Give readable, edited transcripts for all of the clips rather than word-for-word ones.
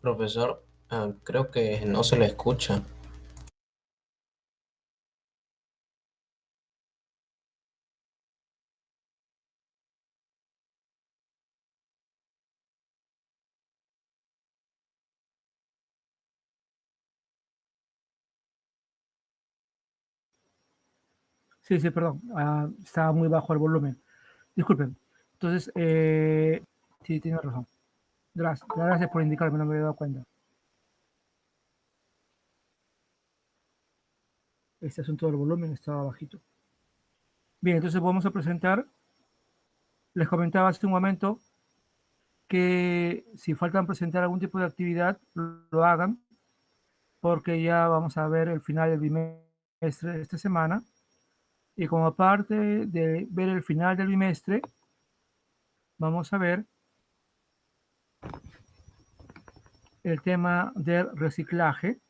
Profesor, creo que no se le escucha. Sí, sí, perdón. Estaba muy bajo el volumen. Disculpen. Entonces, sí, tiene razón. Gracias por indicarme, no me había dado cuenta. Este asunto del volumen estaba bajito. Bien, entonces vamos a presentar. Les comentaba hace un momento que si faltan presentar algún tipo de actividad, lo hagan, porque ya vamos a ver el final del bimestre de esta semana. Y como parte de ver el final del bimestre, vamos a ver el tema del reciclaje.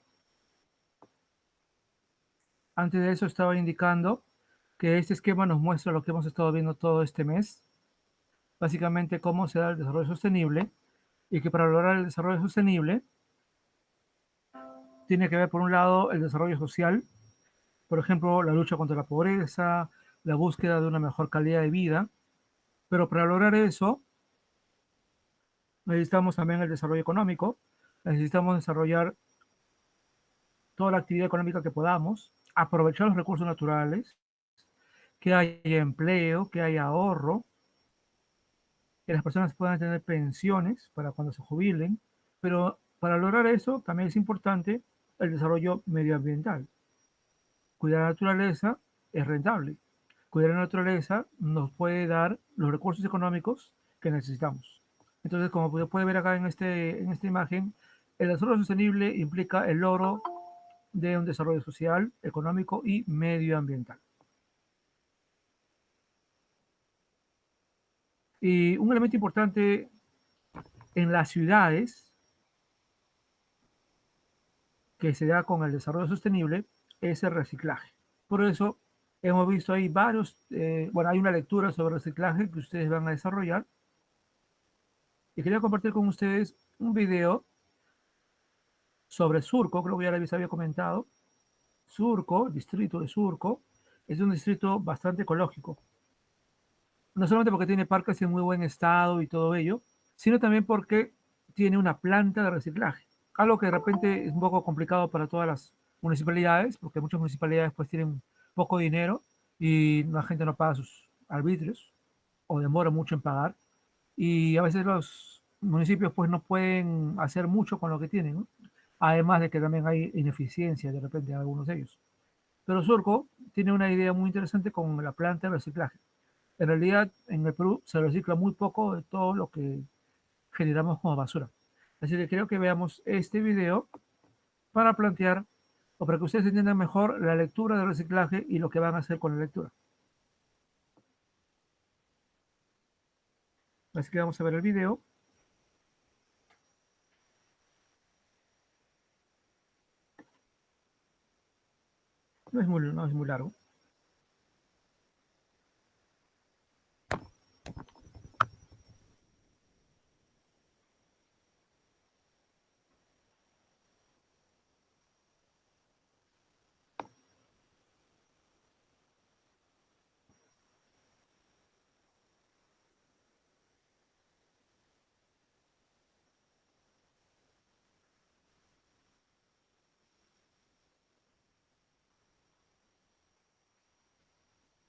Antes de eso estaba indicando que este esquema nos muestra lo que hemos estado viendo todo este mes, básicamente cómo se da el desarrollo sostenible, y que para lograr el desarrollo sostenible tiene que ver, por un lado, el desarrollo social, por ejemplo, la lucha contra la pobreza, la búsqueda de una mejor calidad de vida, pero para lograr eso necesitamos también el desarrollo económico, necesitamos desarrollar toda la actividad económica que podamos, aprovechar los recursos naturales, que haya empleo, que haya ahorro, que las personas puedan tener pensiones para cuando se jubilen, pero para lograr eso también es importante el desarrollo medioambiental. Cuidar la naturaleza es rentable. Cuidar la naturaleza nos puede dar los recursos económicos que necesitamos. Entonces, como puede ver acá en esta imagen, el desarrollo sostenible implica el logro de un desarrollo social, económico y medioambiental. Y un elemento importante en las ciudades que se da con el desarrollo sostenible es el reciclaje. Por eso hemos visto ahí bueno, hay una lectura sobre reciclaje que ustedes van a desarrollar, y quería compartir con ustedes un video sobre Surco. Creo que ya les había comentado. Surco, el distrito de Surco, es un distrito bastante ecológico, no solamente porque tiene parques en muy buen estado y todo ello, sino también porque tiene una planta de reciclaje, algo que de repente es un poco complicado para todas las municipalidades, porque muchas municipalidades pues tienen poco dinero y la gente no paga sus arbitrios o demora mucho en pagar, y a veces los municipios pues no pueden hacer mucho con lo que tienen, ¿no? Además de que también hay ineficiencia de repente en algunos de ellos. Pero Surco tiene una idea muy interesante con la planta de reciclaje. En realidad, en el Perú se recicla muy poco de todo lo que generamos como basura. Así que creo que veamos este video para plantear, o para que ustedes entiendan mejor la lectura de reciclaje y lo que van a hacer con la lectura. Así que vamos a ver el video. No es muy largo.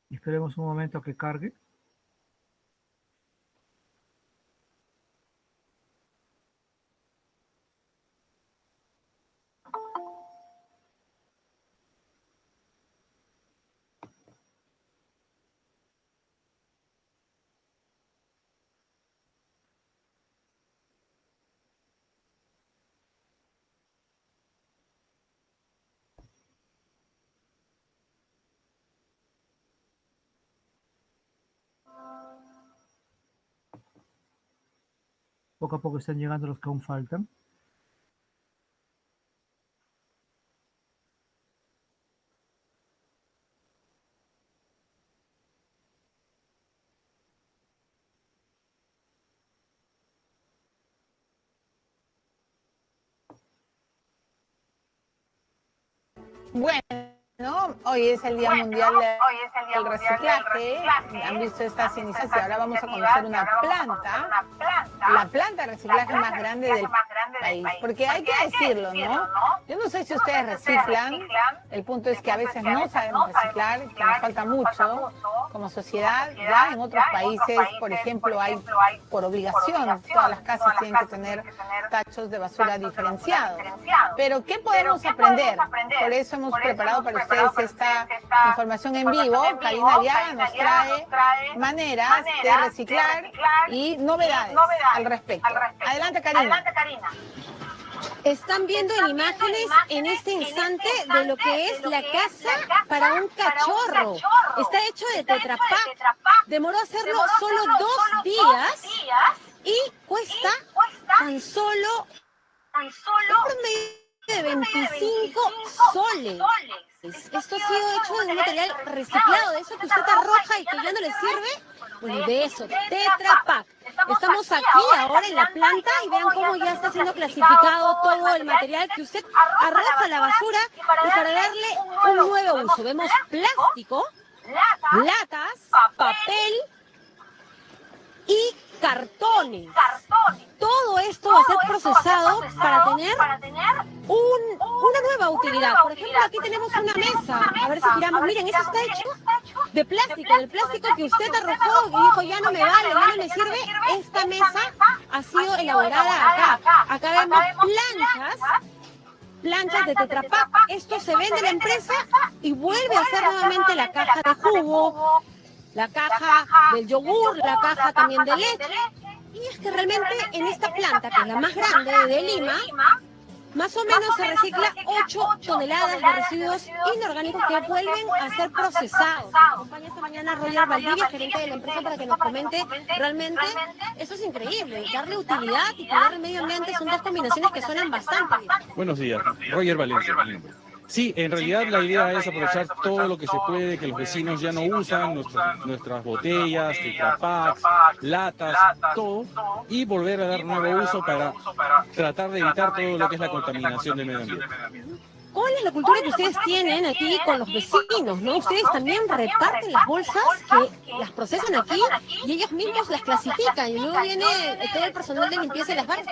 Esperemos un momento a que cargue. Poco a poco están llegando los que aún faltan. Bueno, hoy es el Día Mundial del Reciclaje. Han visto estas iniciativas. Ahora vamos a conocer una planta, la planta de reciclaje más grande del país. Porque hay que decirlo, ¿no? Yo no sé si ustedes reciclan. El punto es que a veces no sabemos reciclar, que nos falta mucho como sociedad. Ya en otros países, por ejemplo, hay por obligación, todas las casas tienen que tener tachos de basura diferenciados. Pero ¿qué podemos aprender? Por eso hemos preparado para ustedes esta información en vivo. Karina Aliaga nos trae maneras de reciclar y novedades al respecto. Adelante, Karina. Están viendo en imágenes en este instante de lo que es la casa para un cachorro. Está hecho de Tetra Pak. Demoró hacerlo solo 2 días y cuesta tan solo un promedio de 25 soles. Esto ha sido hecho de un material reciclado, de eso que usted arroja y que ya no le sirve. Bueno, de eso, Tetra Pak. Estamos aquí ahora en la planta y vean cómo ya está siendo clasificado todo el material que usted arroja a la basura y para darle un nuevo uso. Vemos plástico, latas, papel y cartones. Todo esto va a ser procesado para tener una nueva utilidad. Por ejemplo, aquí tenemos una mesa. A ver si giramos. Miren, eso está hecho de plástico, del plástico que usted arrojó y dijo, ya no me vale, ya no me sirve. Esta mesa ha sido elaborada acá. Acá vemos planchas de Tetra Pak. Esto se vende en la empresa y vuelve a ser nuevamente la caja de jugo, la caja del yogur, la caja también de leche. Y es que realmente en esta planta, que es la más grande de Lima, más o menos se recicla 8 toneladas de residuos inorgánicos que vuelven a ser procesados. Me acompaña esta mañana Roger Valdivia, gerente de la empresa, para que nos comente realmente, eso es increíble, darle utilidad y cuidar el medio ambiente son dos combinaciones que suenan bastante bien. Buenos días, Roger Valencia. Sí, en realidad la idea es aprovechar todo lo que se puede, que los vecinos ya no usan, nuestras botellas, Tetra Pak, latas, todo, y volver a dar nuevo uso para tratar de evitar todo lo que es la contaminación del medio ambiente. ¿Cuál es la cultura que ustedes tienen aquí con los vecinos, no? Ustedes también reparten las bolsas que las procesan aquí y ellos mismos las clasifican y luego viene todo el personal de limpieza y las barras.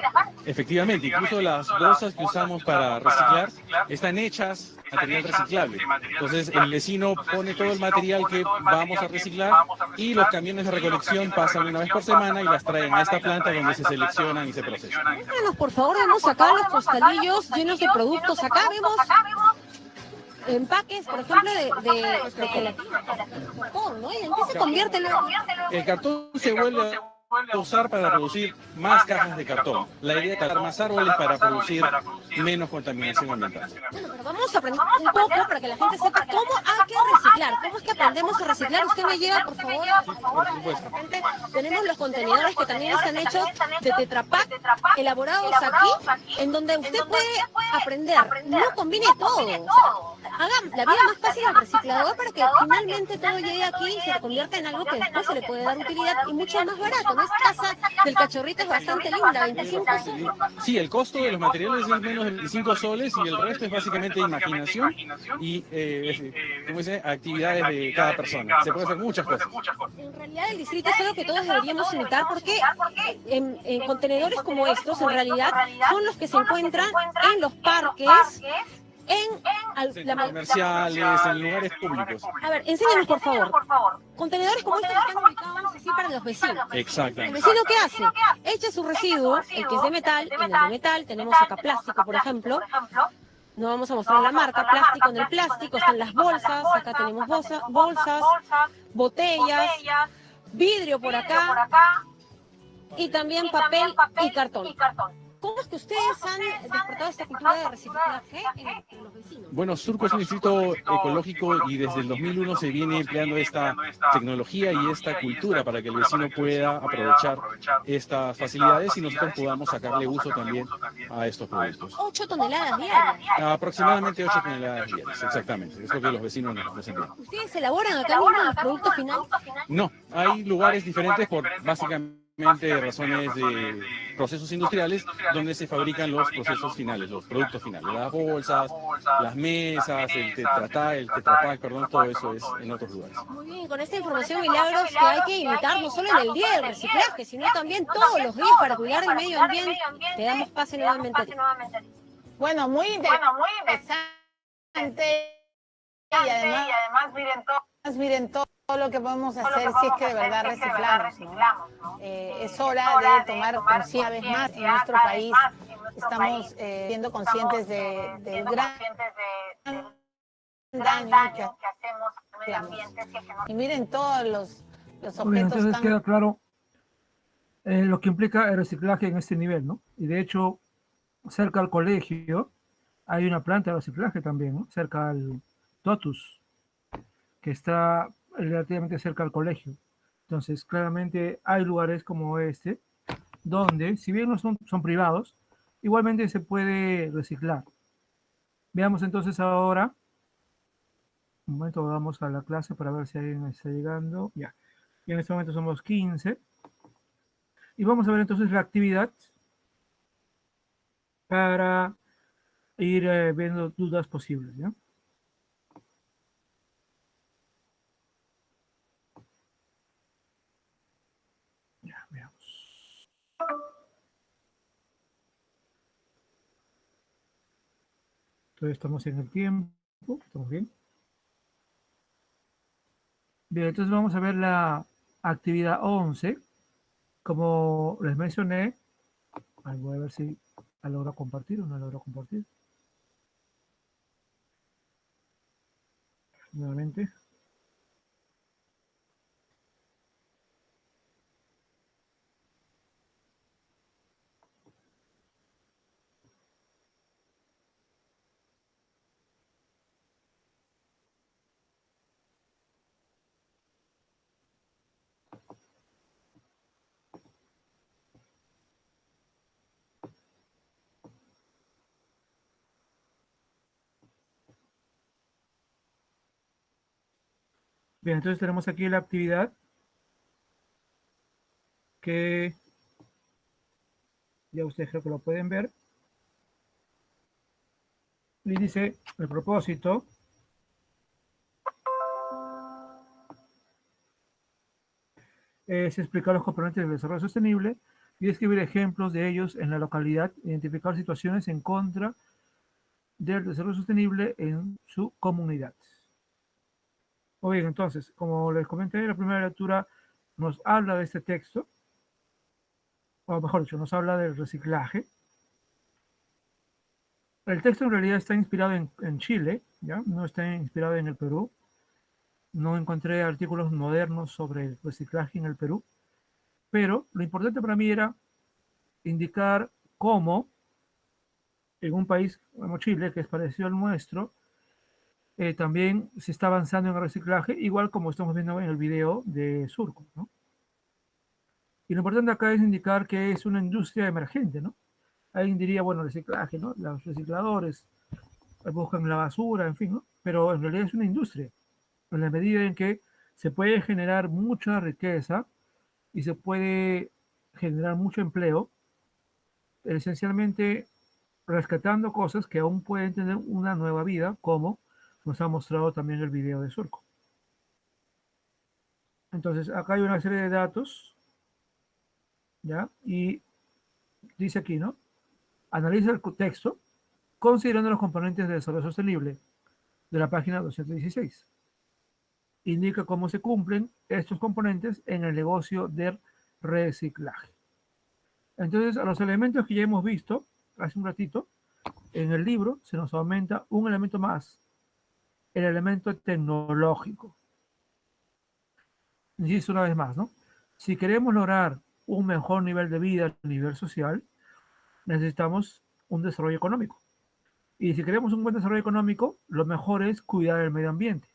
Efectivamente, incluso las bolsas que usamos para reciclar están hechas material reciclable. Entonces el vecino pone todo el material que vamos a reciclar y los camiones de recolección pasan una vez por semana y las traen a esta planta donde se seleccionan y se procesan. Muéstranos, por favor, vemos acá los costalillos llenos de productos. Acá vemos empaques, por ejemplo, de gelatina, cartón, ¿no? ¿Y en qué se convierte luego? El cartón se vuelve a usar para producir más cajas de cartón. La idea es talar más árboles para producir menos contaminación ambiental. Bueno, pero vamos a aprender un poco para que la gente sepa cómo hay que reciclar. ¿Cómo es que aprendemos a reciclar? Usted me lleva, por favor. Por supuesto. Tenemos los contenedores que también están hechos de Tetra Pak, elaborados aquí, en donde usted puede aprender. No combine todo. Haga la vida más fácil al reciclador para que finalmente todo llegue aquí y se convierta en algo que después se le puede dar utilidad y mucho más barato. ¿No? Esta casa del cachorrito es bastante linda, 25 soles. Sí, el costo de los materiales es menos de 25 soles y el resto es básicamente imaginación y ¿cómo dice? Actividades de cada persona. Se puede hacer muchas cosas. En realidad el distrito es algo que todos deberíamos imitar porque en contenedores como estos en realidad son los que se encuentran en los parques, en comerciales, en lugares públicos. A ver, enséñanos por favor. Contenedores como estos están ubicados así para los vecinos. Exactamente. ¿El vecino qué hace? Echa su residuo, el que es de metal, en el de metal tenemos acá plástico, por ejemplo. No vamos a mostrar la marca, plástico. En el plástico están las bolsas, acá tenemos bolsas, botellas, vidrio por acá y también papel y cartón. ¿Cómo es que ustedes han despertado esta cultura de reciclaje en los vecinos? Bueno, Surco es un distrito ecológico y desde el 2001 se viene empleando esta tecnología y esta cultura para que el vecino pueda aprovechar estas facilidades y nosotros podamos sacarle uso también a estos productos. 8 toneladas diarias. Aproximadamente 8 toneladas diarias, exactamente. Es lo que los vecinos nos envían. ¿Ustedes elaboran acá mismo los productos finales? No, hay lugares diferentes por básicamente razones de procesos industriales donde se fabrican los procesos finales, los productos finales, las bolsas, las mesas, el tetrapack, perdón, todo eso es en otros lugares. Muy bien, con esta información, Milagros, que hay que imitar no solo en el día del reciclaje, sino también todos los días para cuidar el medio ambiente. Te damos pase nuevamente a ti. Bueno, muy interesante. Y además miren todo lo que podemos hacer si es que de verdad reciclamos, ¿no? Es hora de tomar conciencia vez más en nuestro país. Estamos siendo conscientes del gran daño que hacemos al medio ambiente. Y miren todos los objetos. Bien, entonces queda claro lo que implica el reciclaje en este nivel, ¿no? Y de hecho, cerca al colegio hay una planta de reciclaje también, ¿no? Cerca al Totus, que está relativamente cerca al colegio. Entonces, claramente hay lugares como este, donde, si bien no son privados, igualmente se puede reciclar. Veamos entonces ahora, un momento, vamos a la clase para ver si alguien está llegando. Ya, y en este momento somos 15. Y vamos a ver entonces la actividad para ir viendo dudas posibles, ¿ya? Ya, veamos. Entonces estamos en el tiempo, ¿estamos bien? Bien, entonces vamos a ver la actividad 11. Como les mencioné, voy a ver si la logro compartir o no la logro compartir. Nuevamente. Bien, entonces tenemos aquí la actividad que ya ustedes creo que lo pueden ver. Y dice el propósito es explicar los componentes del desarrollo sostenible y describir ejemplos de ellos en la localidad, identificar situaciones en contra del desarrollo sostenible en su comunidad. Muy bien, entonces, como les comenté, la primera lectura nos habla de este texto, o mejor dicho, nos habla del reciclaje. El texto en realidad está inspirado en Chile, ¿ya? No está inspirado en el Perú. No encontré artículos modernos sobre el reciclaje en el Perú, pero lo importante para mí era indicar cómo en un país como Chile, que es parecido al nuestro, también se está avanzando en el reciclaje, igual como estamos viendo en el video de Surco, ¿no? Y lo importante acá es indicar que es una industria emergente, ¿no? Alguien diría, bueno, reciclaje, ¿no? Los recicladores buscan la basura, en fin, ¿no? Pero en realidad es una industria, en la medida en que se puede generar mucha riqueza y se puede generar mucho empleo, esencialmente rescatando cosas que aún pueden tener una nueva vida, como nos ha mostrado también el video de Surco. Entonces, acá hay una serie de datos, ¿ya? Y dice aquí, ¿no? Analiza el texto considerando los componentes de desarrollo sostenible de la página 216. Indica cómo se cumplen estos componentes en el negocio del reciclaje. Entonces, a los elementos que ya hemos visto hace un ratito, en el libro se nos aumenta un elemento más, el elemento tecnológico. Insisto una vez más, ¿no? Si queremos lograr un mejor nivel de vida a nivel social, necesitamos un desarrollo económico. Y si queremos un buen desarrollo económico, lo mejor es cuidar el medio ambiente.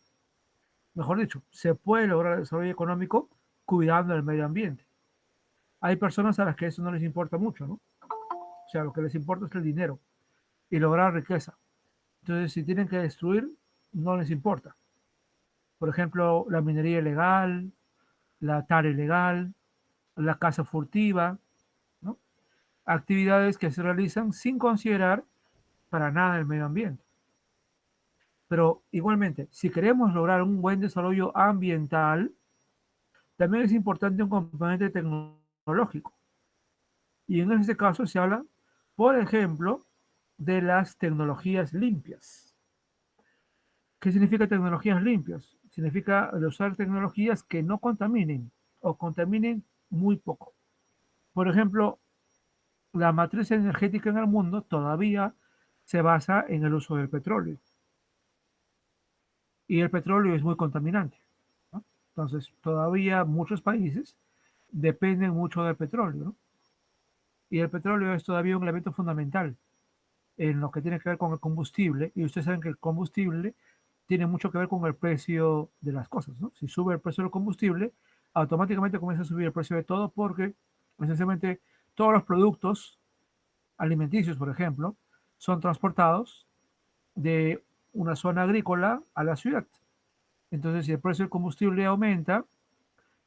Mejor dicho, se puede lograr el desarrollo económico cuidando el medio ambiente. Hay personas a las que eso no les importa mucho, ¿no? O sea, lo que les importa es el dinero y lograr riqueza. Entonces, si tienen que destruir, no les importa. Por ejemplo, la minería ilegal, la tala ilegal, la caza furtiva, ¿no? Actividades que se realizan sin considerar para nada el medio ambiente. Pero igualmente, si queremos lograr un buen desarrollo ambiental, también es importante un componente tecnológico. Y en este caso se habla, por ejemplo, de las tecnologías limpias. ¿Qué significa tecnologías limpias? Significa usar tecnologías que no contaminen o contaminen muy poco. Por ejemplo, la matriz energética en el mundo todavía se basa en el uso del petróleo. Y el petróleo es muy contaminante, ¿no? Entonces, todavía muchos países dependen mucho del petróleo, ¿no? Y el petróleo es todavía un elemento fundamental en lo que tiene que ver con el combustible. Y ustedes saben que el combustible tiene mucho que ver con el precio de las cosas, ¿no? Si sube el precio del combustible, automáticamente comienza a subir el precio de todo porque esencialmente todos los productos alimenticios, por ejemplo, son transportados de una zona agrícola a la ciudad. Entonces, si el precio del combustible aumenta,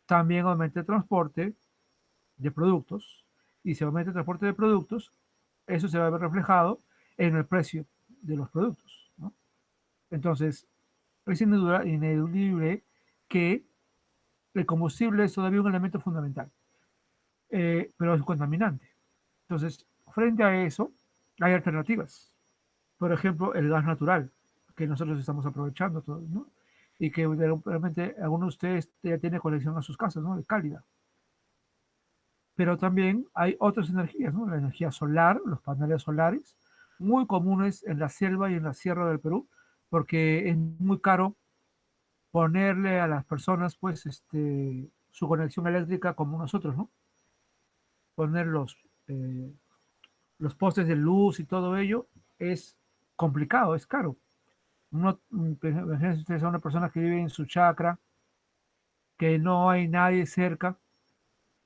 también aumenta el transporte de productos. Y si aumenta el transporte de productos, eso se va a ver reflejado en el precio de los productos, ¿no? Entonces, es ineludible que el combustible es todavía un elemento fundamental, pero es contaminante. Entonces, frente a eso, hay alternativas. Por ejemplo, el gas natural, que nosotros estamos aprovechando todo, ¿no? Y que realmente algunos de ustedes ya tienen conexión a sus casas, ¿no? De cálida. Pero también hay otras energías, ¿no? La energía solar, los paneles solares, muy comunes en la selva y en la sierra del Perú, porque es muy caro ponerle a las personas, pues, su conexión eléctrica como nosotros, ¿no? Poner los postes de luz y todo ello es complicado, es caro. Uno, imagínense ustedes a una persona que vive en su chacra, que no hay nadie cerca,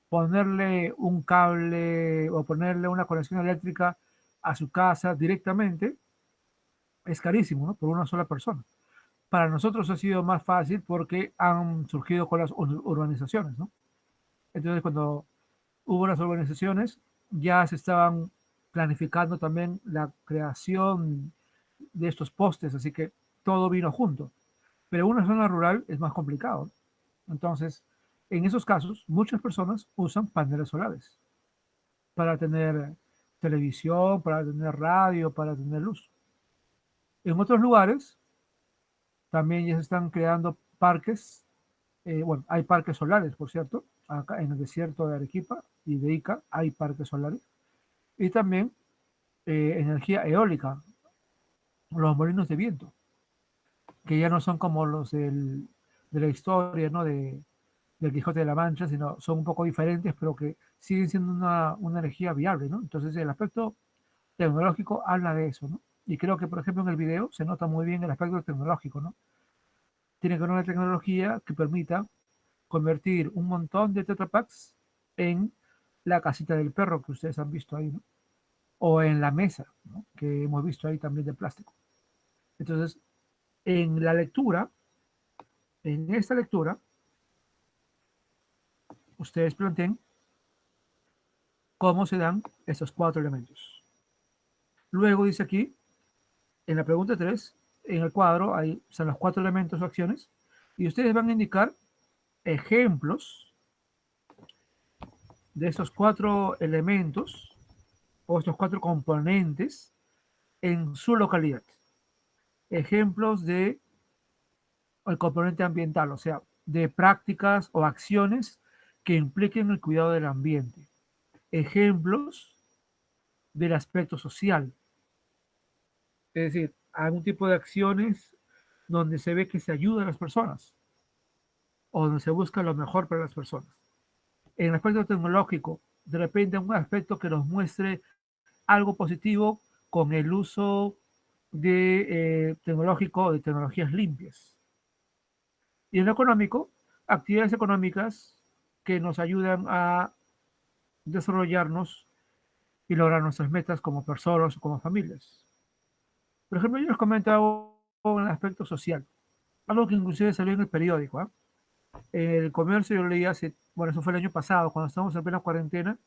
ponerle un cable o ponerle una conexión eléctrica a su casa directamente es carísimo, ¿no? Por una sola persona. Para nosotros ha sido más fácil porque han surgido con las urbanizaciones, ¿no? Entonces, cuando hubo las urbanizaciones, ya se estaban planificando también la creación de estos postes, así que todo vino junto. Pero en una zona rural es más complicado. Entonces, en esos casos, muchas personas usan paneles solares para tener televisión, para tener radio, para tener luz. En otros lugares también ya se están creando parques. Bueno, hay parques solares, por cierto. Acá en el desierto de Arequipa y de Ica hay parques solares. Y también energía eólica, los molinos de viento, que ya no son como los de la historia, ¿no? Del Quijote de la Mancha, sino son un poco diferentes, pero que siguen siendo una energía viable, ¿no? Entonces el aspecto tecnológico habla de eso, ¿no? Y creo que, por ejemplo, en el video se nota muy bien el aspecto tecnológico, ¿no? Tiene que haber una tecnología que permita convertir un montón de Tetra Paks en la casita del perro que ustedes han visto ahí, ¿no? O en la mesa, ¿no? Que hemos visto ahí también de plástico. Entonces, en la lectura, en esta lectura, ustedes planteen cómo se dan estos cuatro elementos. Luego dice aquí, en la pregunta 3, en el cuadro, ahí están los cuatro elementos o acciones, y ustedes van a indicar ejemplos de estos cuatro elementos o estos cuatro componentes en su localidad. Ejemplos de el componente ambiental, o sea, de prácticas o acciones que impliquen el cuidado del ambiente. Ejemplos del aspecto social. Es decir, algún tipo de acciones donde se ve que se ayuda a las personas o donde se busca lo mejor para las personas. En el aspecto tecnológico, de repente un aspecto que nos muestre algo positivo con el uso de tecnológico, de tecnologías limpias. Y en lo económico, actividades económicas que nos ayudan a desarrollarnos y lograr nuestras metas como personas o como familias. Por ejemplo, yo les comento en el aspecto social, algo que inclusive salió en el periódico, ¿eh? El comercio yo leí hace, bueno, eso fue el año pasado, cuando estábamos en plena cuarentena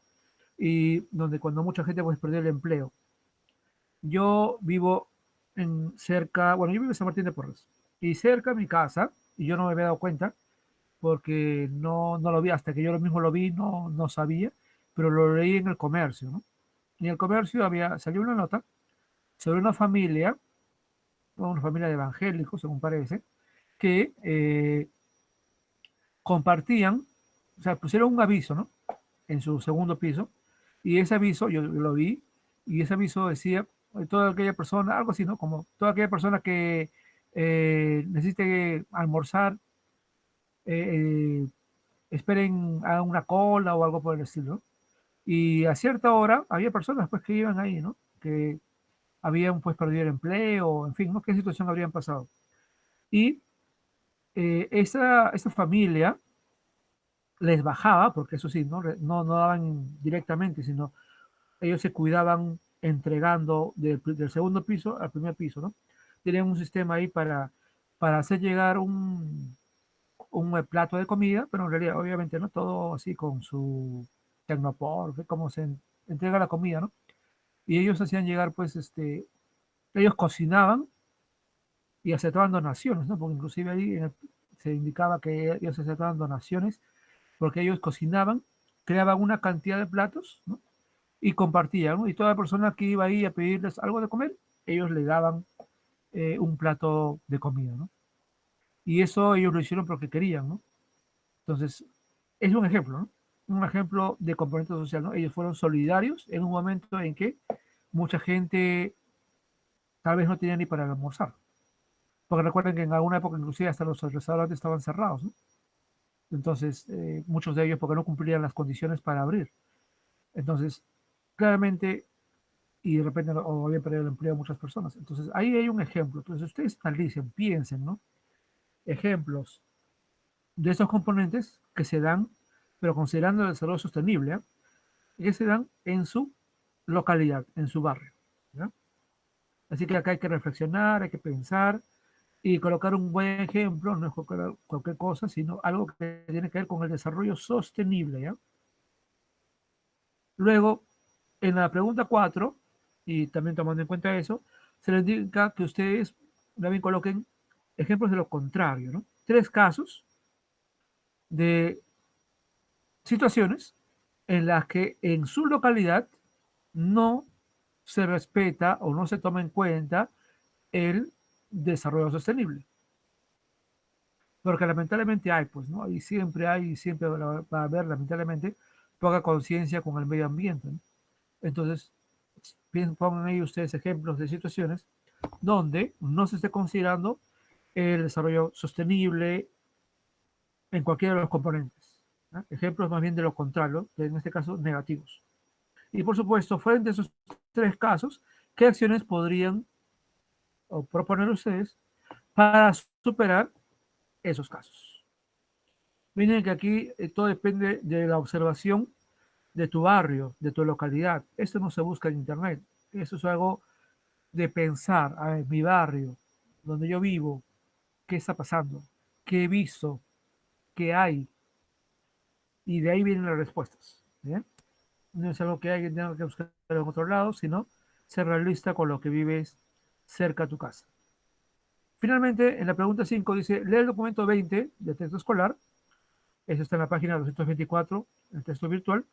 y donde cuando mucha gente pues perdió el empleo. Yo vivo en cerca, bueno, yo vivo en San Martín de Porres y cerca de mi casa, y yo no me había dado cuenta porque no lo vi, hasta que yo lo mismo lo vi, no sabía, pero lo leí en el comercio, ¿no? Y en el comercio salió una nota sobre una familia de evangélicos, según parece, que compartían, o sea, pusieron un aviso, ¿no? En su segundo piso, y ese aviso, yo lo vi, y ese aviso decía, toda aquella persona, algo así, ¿no? Como toda aquella persona que necesite almorzar, eh, esperen a una cola o algo por el estilo, ¿no? Y a cierta hora había personas pues que iban ahí, ¿no? Que habían pues perdido el empleo, en fin, ¿no? ¿Qué situación habrían pasado? Y esa familia les bajaba, porque eso sí, no daban directamente, sino ellos se cuidaban entregando del segundo piso al primer piso, ¿no? Tenían un sistema ahí para hacer llegar un plato de comida, pero en realidad, obviamente, ¿no? Todo así con su Tecnopor, cómo se entrega la comida, ¿no? Y ellos hacían llegar, pues, ellos cocinaban y aceptaban donaciones, ¿no? Porque inclusive ahí se indicaba que ellos aceptaban donaciones porque ellos cocinaban, creaban una cantidad de platos, ¿no? Y compartían, ¿no? Y toda persona que iba ahí a pedirles algo de comer, ellos le daban un plato de comida, ¿no? Y eso ellos lo hicieron porque querían, ¿no? Entonces, es un ejemplo, ¿no? Un ejemplo de componente social, ¿no? Ellos fueron solidarios en un momento en que mucha gente tal vez no tenía ni para almorzar. Porque recuerden que en alguna época inclusive hasta los restaurantes estaban cerrados, ¿no? Entonces, muchos de ellos porque no cumplían las condiciones para abrir. Entonces, claramente, y de repente o habían perdido el empleo muchas personas. Entonces, ahí hay un ejemplo. Entonces, ustedes analicen, piensen, ¿no? Ejemplos de esos componentes que se dan, pero considerando el desarrollo sostenible, ¿eh? Que se dan en su localidad, en su barrio, ¿ya? Así que acá hay que reflexionar, hay que pensar y colocar un buen ejemplo, no es cualquier cosa, sino algo que tiene que ver con el desarrollo sostenible, ¿ya? Luego, en la pregunta 4 y también tomando en cuenta eso, se les indica que ustedes también coloquen ejemplos de lo contrario, ¿no? 3 casos de situaciones en las que en su localidad no se respeta o no se toma en cuenta el desarrollo sostenible. Porque lamentablemente hay, pues, ¿no? Y siempre va a haber, lamentablemente, poca conciencia con el medio ambiente, ¿no? Entonces, pongan ahí ustedes ejemplos de situaciones donde no se esté considerando el desarrollo sostenible en cualquiera de los componentes, ¿no? Ejemplos más bien de lo contrario, en este caso negativos. Y por supuesto, frente a esos 3 casos, ¿qué acciones podrían o proponer ustedes para superar esos casos? Miren que aquí todo depende de la observación de tu barrio, de tu localidad. Esto no se busca en internet. Eso es algo de pensar, a ver, mi barrio, donde yo vivo, qué está pasando, qué he visto, qué hay, y de ahí vienen las respuestas. ¿Bien? No es algo que alguien tenga que buscar en otro lado, sino ser realista con lo que vives cerca a tu casa. Finalmente, en la pregunta 5 dice, lee el documento 20 del texto escolar, eso está en la página 224, el texto virtual,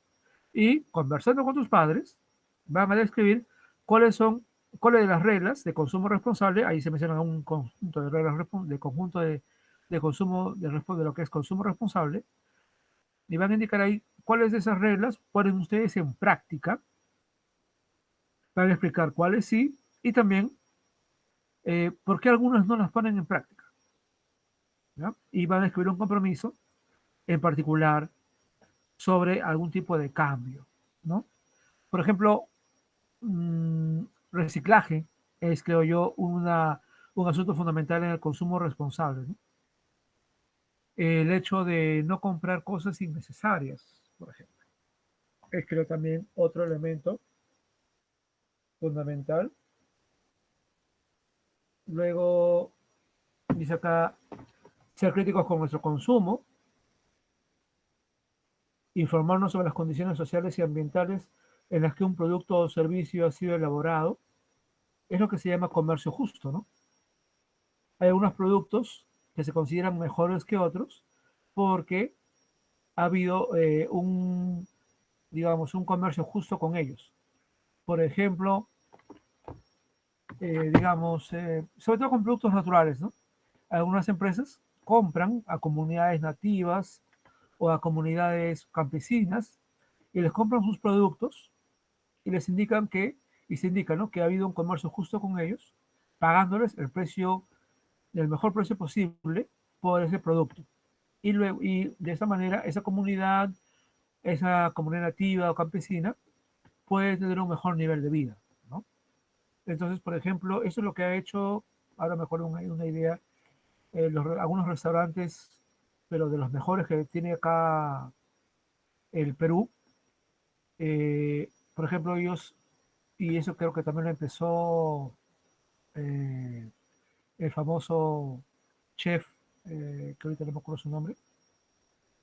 y conversando con tus padres, van a describir cuáles de las reglas de consumo responsable, ahí se mencionan un conjunto de reglas de conjunto de consumo de lo que es consumo responsable, y van a indicar ahí cuáles de esas reglas ponen ustedes en práctica, van a explicar cuáles sí, y también por qué algunas no las ponen en práctica, ¿ya? Y van a escribir un compromiso en particular sobre algún tipo de cambio, ¿no? Por ejemplo, mmm, reciclaje es, creo yo, un asunto fundamental en el consumo responsable, ¿no? El hecho de no comprar cosas innecesarias, por ejemplo, es creo también otro elemento fundamental. Luego, dice acá, ser críticos con nuestro consumo, informarnos sobre las condiciones sociales y ambientales en las que un producto o servicio ha sido elaborado, es lo que se llama comercio justo, ¿no? Hay algunos productos que se consideran mejores que otros porque ha habido digamos, un comercio justo con ellos. Por ejemplo, digamos, sobre todo con productos naturales, ¿no? Algunas empresas compran a comunidades nativas o a comunidades campesinas y les compran sus productos y les indican y se indica, ¿no?, que ha habido un comercio justo con ellos, pagándoles el mejor precio posible por ese producto. Y de esa manera, esa comunidad nativa o campesina puede tener un mejor nivel de vida, ¿no? Entonces, por ejemplo, eso es lo que ha hecho, ahora me acuerdo una idea, algunos restaurantes, pero de los mejores que tiene acá el Perú, por ejemplo, ellos, y eso creo que también lo empezó el famoso chef, que ahorita no me acuerdo su nombre,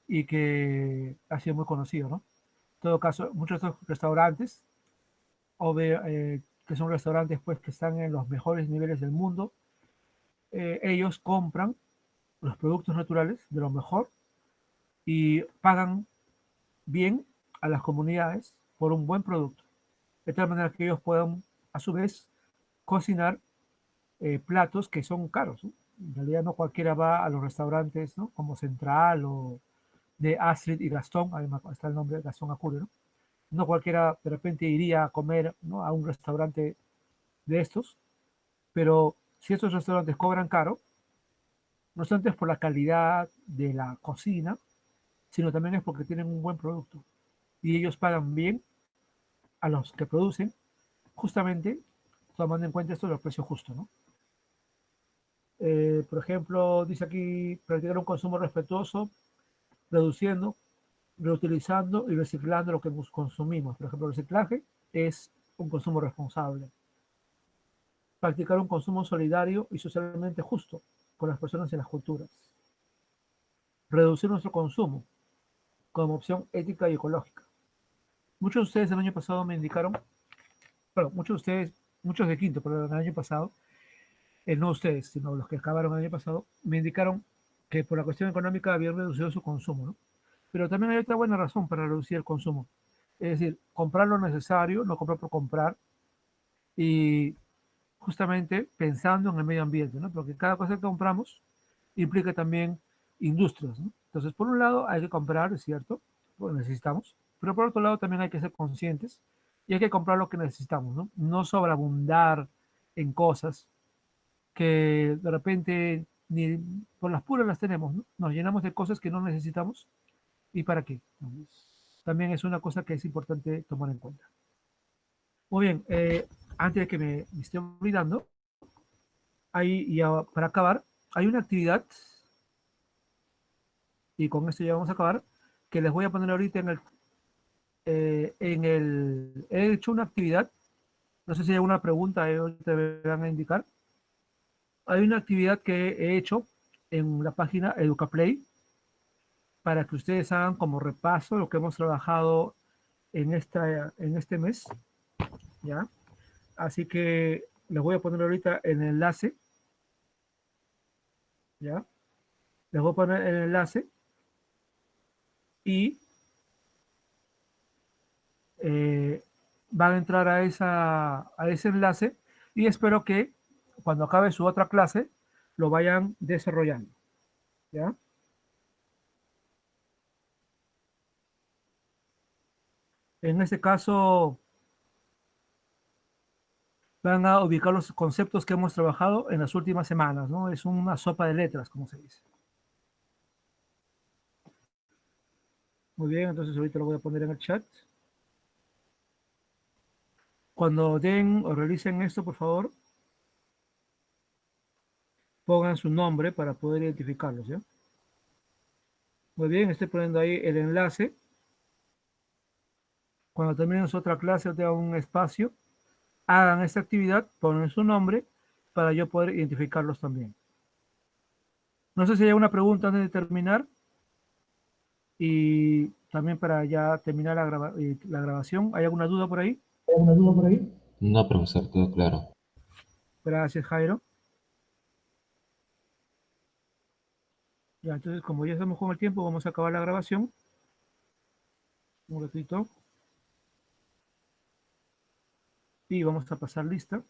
y que ha sido muy conocido, ¿no? En todo caso, muchos de estos restaurantes, que son restaurantes pues, que están en los mejores niveles del mundo, ellos compran los productos naturales de lo mejor y pagan bien a las comunidades por un buen producto, de tal manera que ellos puedan, a su vez, cocinar platos que son caros, ¿no? En realidad no cualquiera va a los restaurantes, ¿no?, como Central o de Astrid y Gastón, además está el nombre de Gastón Acurio, ¿no? No cualquiera de repente iría a comer, ¿no?, a un restaurante de estos, pero si estos restaurantes cobran caro, no solamente es por la calidad de la cocina, sino también es porque tienen un buen producto y ellos pagan bien a los que producen, justamente tomando en cuenta esto de los precios justos, ¿no? Por ejemplo, dice aquí, practicar un consumo respetuoso, reduciendo, reutilizando y reciclando lo que consumimos. Por ejemplo, el reciclaje es un consumo responsable. Practicar un consumo solidario y socialmente justo con las personas y las culturas. Reducir nuestro consumo como opción ética y ecológica. Muchos de ustedes el año pasado me indicaron, bueno, muchos de quinto, pero el año pasado, no ustedes, sino los que acabaron el año pasado, me indicaron que por la cuestión económica habían reducido su consumo, ¿no? Pero también hay otra buena razón para reducir el consumo. Es decir, comprar lo necesario, no comprar por comprar, y justamente pensando en el medio ambiente, ¿no? Porque cada cosa que compramos implica también industrias, ¿no? Entonces, por un lado hay que comprar, es cierto, lo necesitamos, pero por otro lado también hay que ser conscientes y hay que comprar lo que necesitamos, ¿no? No sobreabundar en cosas que de repente ni por las puras las tenemos, ¿no? Nos llenamos de cosas que no necesitamos. ¿Y para qué? También es una cosa que es importante tomar en cuenta. Muy bien, antes de que me esté olvidando, para acabar, hay una actividad, y con esto ya vamos a acabar, que les voy a poner ahorita he hecho una actividad, no sé si hay alguna pregunta, ahorita me van a indicar. Hay una actividad que he hecho en la página EducaPlay, para que ustedes hagan como repaso lo que hemos trabajado en este mes, ¿ya? Así que les voy a poner ahorita el enlace, ¿ya? Les voy a poner el enlace y van a entrar a ese enlace y espero que cuando acabe su otra clase lo vayan desarrollando, ¿ya? En este caso, van a ubicar los conceptos que hemos trabajado en las últimas semanas, ¿no? Es una sopa de letras, como se dice. Muy bien, entonces ahorita lo voy a poner en el chat. Cuando den o realicen esto, por favor, pongan su nombre para poder identificarlos, ¿ya? Muy bien, estoy poniendo ahí el enlace. Cuando terminen su otra clase o tengan un espacio, hagan esta actividad, ponen su nombre para yo poder identificarlos también. No sé si hay una pregunta antes de terminar y también para ya terminar la grabación. ¿Hay alguna duda por ahí? No, profesor, todo claro. Gracias, Jairo. Ya, entonces, como ya estamos con el tiempo, vamos a acabar la grabación. Un ratito. Y vamos a pasar lista.